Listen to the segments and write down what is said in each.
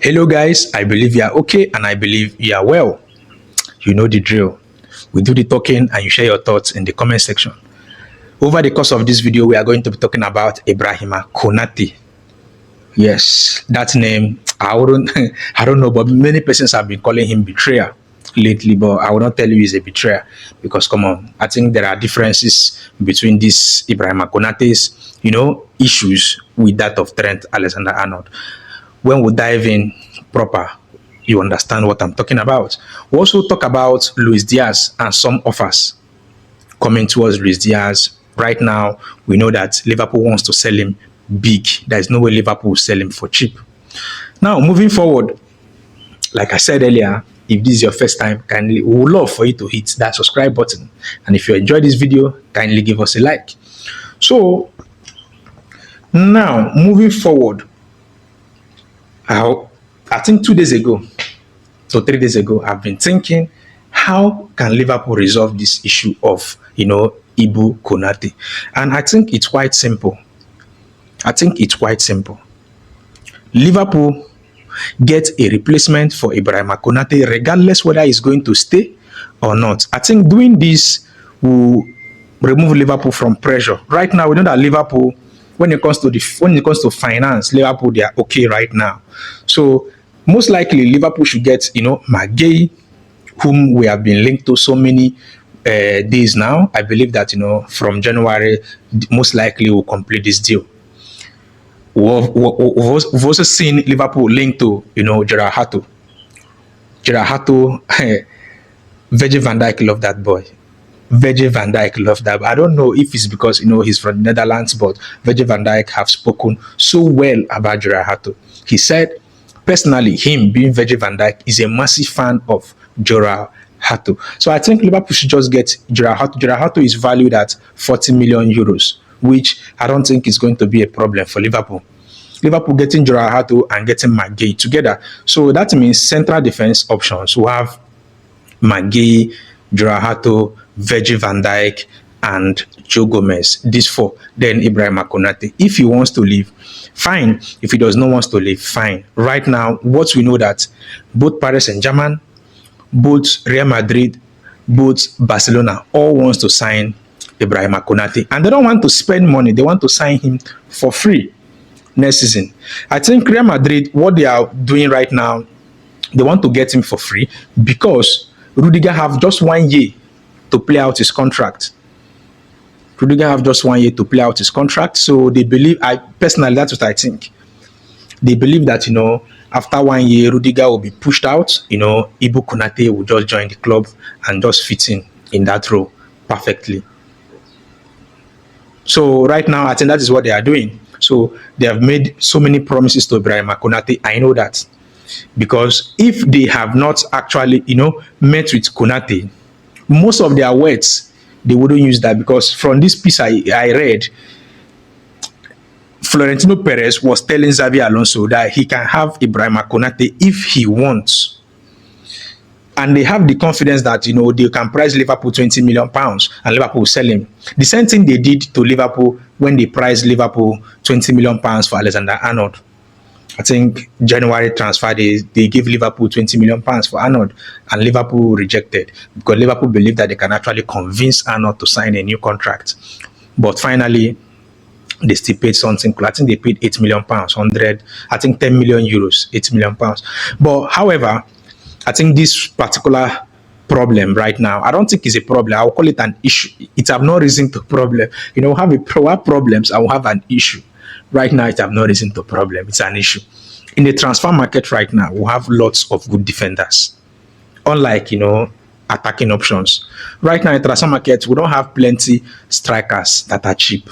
Hello, guys. I believe you are okay and I believe you are well. You know the drill. We do the talking and you share your thoughts in the comment section. Over the course of this video, we are going to be talking about Ibrahima Konate. Yes, that name, I wouldn't, I don't know, but many persons have been calling him betrayer lately, but I will not tell you he's a betrayer because, come on, I think there are differences between these Ibrahima Konate's, issues with that of Trent Alexander-Arnold. When we dive in proper, you understand what I'm talking about. We also talk about Luis Diaz and some offers coming towards Luis Diaz. Right now, we know that Liverpool wants to sell him big. There is no way Liverpool will sell him for cheap. Now, moving forward, like I said earlier, if this is your first time, kindly, we would love for you to hit that subscribe button. And if you enjoyed this video, kindly give us a like. So, now, moving forward, I think 2 days ago, so 3 days ago, I've been thinking, how can Liverpool resolve this issue of, Ibu Konate? And I think it's quite simple. Liverpool get a replacement for Ibrahima Konate, regardless whether he's going to stay or not. I think doing this will remove Liverpool from pressure. Right now, we know that Liverpool, when it comes to finance, Liverpool, they are okay right now. So most likely Liverpool should get Magay, whom we have been linked to so many days now. I believe that from January most likely will complete this deal. We've also seen Liverpool linked to Gerard Hato. Virgil van Dijk love that boy. Virgil van Dijk loved that. I don't know if it's because he's from the Netherlands, but Virgil van Dijk have spoken so well about Gerard Hato. He said personally, him being Virgil van Dijk is a massive fan of Gerard Hato. So I think Liverpool should just get Gerard Hato. Gerard Hato is valued at 40 million euros, which I don't think is going to be a problem for Liverpool. Liverpool getting Gerard Hato and getting McGay together. So that means central defense options. We have McGay, Gerard Hato, Virgil van Dijk, and Joe Gomez. These four. Then Ibrahima Konate. If he wants to leave, fine. If he does not want to leave, fine. Right now, what we know that both Paris Saint-Germain, both Real Madrid, both Barcelona, all wants to sign Ibrahima Konate. And they don't want to spend money. They want to sign him for free next season. I think Real Madrid, what they are doing right now, they want to get him for free because Rudiger have just 1 year to play out his contract. So they believe, I personally, that's what I think. They believe that, after 1 year, Rudiger will be pushed out. Ibu Konate will just join the club and just fit in that role perfectly. So right now, I think that is what they are doing. So they have made so many promises to Ibrahima Konate. I know that. Because if they have not actually, met with Konate, most of their words, they wouldn't use that. Because from this piece I read, Florentino Perez was telling Xavi Alonso that he can have Ibrahima Konate if he wants. And they have the confidence that, they can price Liverpool 20 million pounds and Liverpool will sell him. The same thing they did to Liverpool when they priced Liverpool 20 million pounds for Alexander-Arnold. I think January transfer, they gave Liverpool 20 million pounds for Arnold and Liverpool rejected because Liverpool believed that they can actually convince Arnold to sign a new contract. But finally, they still paid something. I think they paid 8 million pounds, 10 million euros, 8 million pounds. But however, I think this particular problem right now, I don't think it's a problem. I'll call it an issue. It have no reason to problem. Have problems, I will have an issue. Right now, it have no reason to problem. It's an issue. In the transfer market right now, we have lots of good defenders. Unlike, attacking options. Right now, in the transfer market, we don't have plenty strikers that are cheap.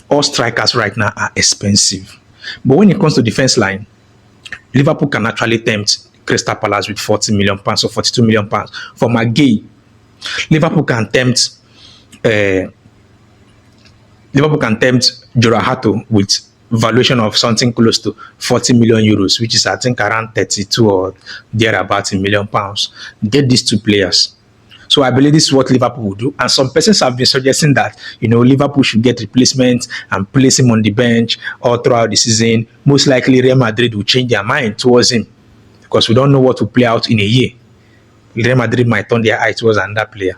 All strikers right now are expensive. But when it comes to defense line, Liverpool can actually tempt Crystal Palace with 40 million pounds or 42 million pounds. For McGay, Liverpool can tempt Gerard Hato with valuation of something close to 40 million euros, which is I think around 32 or thereabouts in million pounds. Get these two players. So I believe this is what Liverpool will do. And some persons have been suggesting that, Liverpool should get replacement and place him on the bench all throughout the season. Most likely Real Madrid will change their mind towards him because we don't know what will play out in a year. Real Madrid might turn their eye towards another player.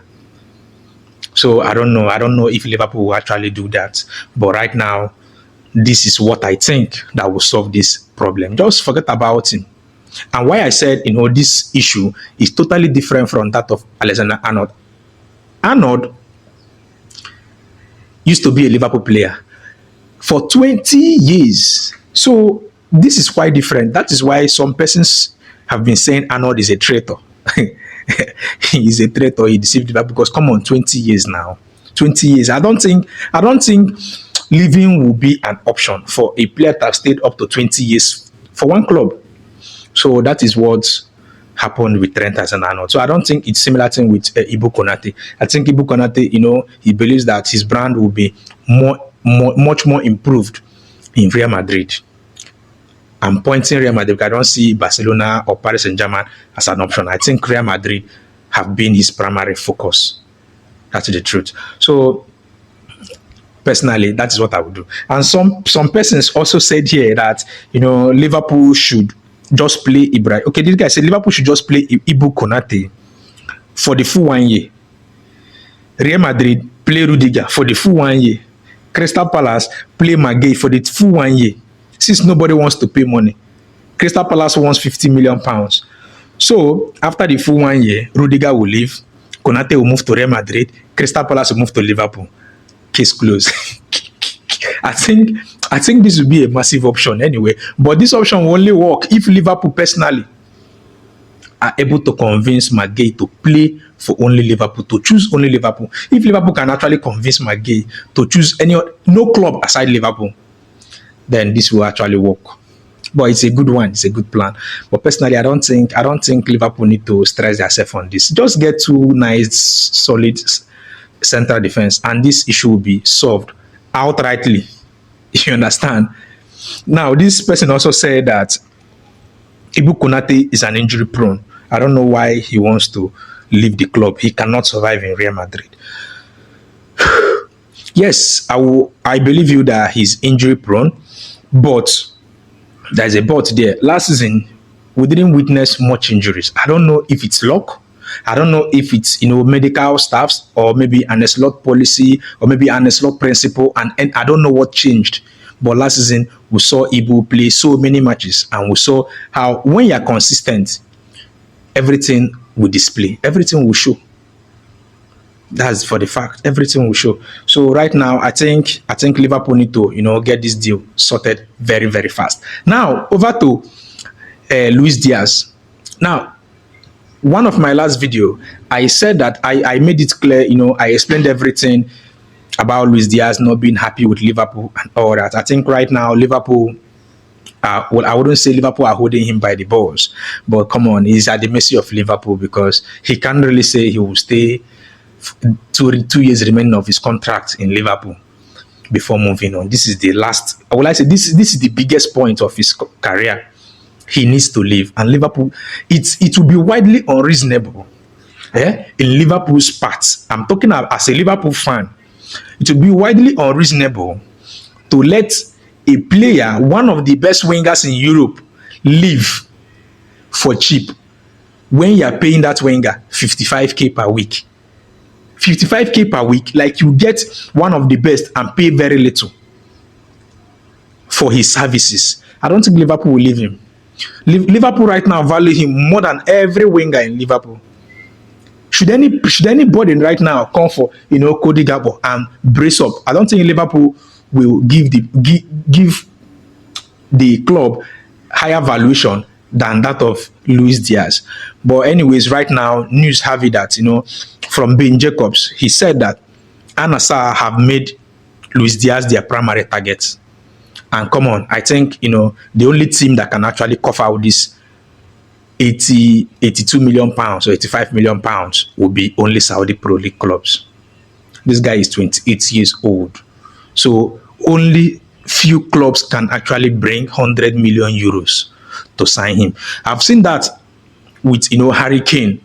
So I don't know. I don't know if Liverpool will actually do that. But right now, this is what I think that will solve this problem. Just forget about him. And why I said, this issue is totally different from that of Alexander-Arnold. Arnold used to be a Liverpool player for 20 years. So this is quite different. That is why some persons have been saying Arnold is a traitor. He is a traitor. He deceived Liverpool because come on, 20 years now. 20 years. I don't think leaving will be an option for a player that have stayed up to 20 years for one club. So that is what happened with Trent Alexander-Arnold. So I don't think it's similar thing with Ibu Konate. I think Ibu Konate, he believes that his brand will be much more improved in Real Madrid. I'm pointing Real Madrid because I don't see Barcelona or Paris Saint-Germain as an option. I think Real Madrid have been his primary focus. That's the truth. So personally, that is what I would do. And some persons also said here that Liverpool should just play Ibrahim. Okay, this guy said Liverpool should just play Ibu Konate for the full 1 year. Real Madrid play Rudiger for the full 1 year. Crystal Palace play Maguire for the full 1 year. Since nobody wants to pay money, Crystal Palace wants £50 million. So after the full 1 year, Rudiger will leave, Konate will move to Real Madrid, Crystal Palace will move to Liverpool. Case closed. I think this will be a massive option anyway. But this option will only work if Liverpool personally are able to convince Maguire to play for only Liverpool, to choose only Liverpool. If Liverpool can actually convince Maguire to choose no club aside Liverpool, then this will actually work. But it's a good one. It's a good plan. But personally, I don't think Liverpool need to stress themselves on this. Just get two nice, solid central defense, and this issue will be solved outrightly. You understand? Now, this person also said that Ibu Konate is an injury prone. I don't know why he wants to leave the club. He cannot survive in Real Madrid. Yes, I believe you that he's injury prone, but there's a but there. Last season, we didn't witness much injuries. I don't know if it's luck. I don't know if it's medical staffs or maybe an slot policy or maybe an slot principle, and I don't know what changed. But last season we saw Ibu play so many matches, and we saw how when you're consistent, everything will display, everything will show. That's for the fact. Everything will show. So right now, I think Liverpool need to get this deal sorted very, very fast. Now over to Luis Diaz. Now, one of my last video, I said that I made it clear, I explained everything about Luis Diaz not being happy with Liverpool and all that. I think right now Liverpool, well, I wouldn't say Liverpool are holding him by the balls, but come on, he's at the mercy of Liverpool because he can't really say he will stay 2 years remaining of his contract in Liverpool before moving on. This is the last, will I say, this is the biggest point of his career. He needs to leave, and Liverpool, it will be widely unreasonable in Liverpool's part. I'm talking as a Liverpool fan. It will be widely unreasonable to let a player, one of the best wingers in Europe, leave for cheap when you are paying that winger 55k per week. 55k per week, like you get one of the best and pay very little for his services. I don't think Liverpool will leave him. Liverpool right now value him more than every winger in Liverpool. Should anybody right now come for Cody Gakpo and brace up, I don't think Liverpool will give the club higher valuation than that of Luis Diaz. But anyways, right now news have it that from Ben Jacobs, he said that Al-Nassr have made Luis Diaz their primary target. And come on, I think the only team that can actually cover out this 82 million pounds or 85 million pounds will be only Saudi Pro League clubs. This guy is 28 years old, so only few clubs can actually bring 100 million euros to sign him. I've seen that with Harry Kane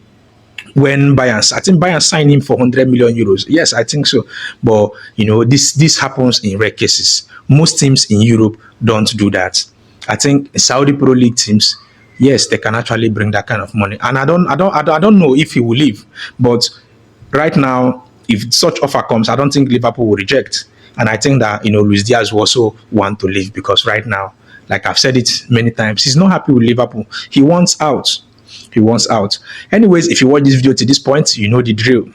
when Bayern, I think Bayern signed him for 100 million euros. Yes, I think so. But this happens in rare cases. Most teams in Europe don't do that. I think Saudi Pro League teams, yes, they can actually bring that kind of money. And I don't know if he will leave. But right now, if such offer comes, I don't think Liverpool will reject. And I think that Luis Diaz will also want to leave, because right now, like I've said it many times, he's not happy with Liverpool. He wants out. He wants out. Anyways, if you watch this video to this point, you know the drill.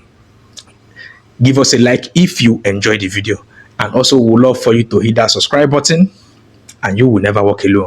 Give us a like if you enjoyed the video. And also, we would love for you to hit that subscribe button, and you will never walk alone.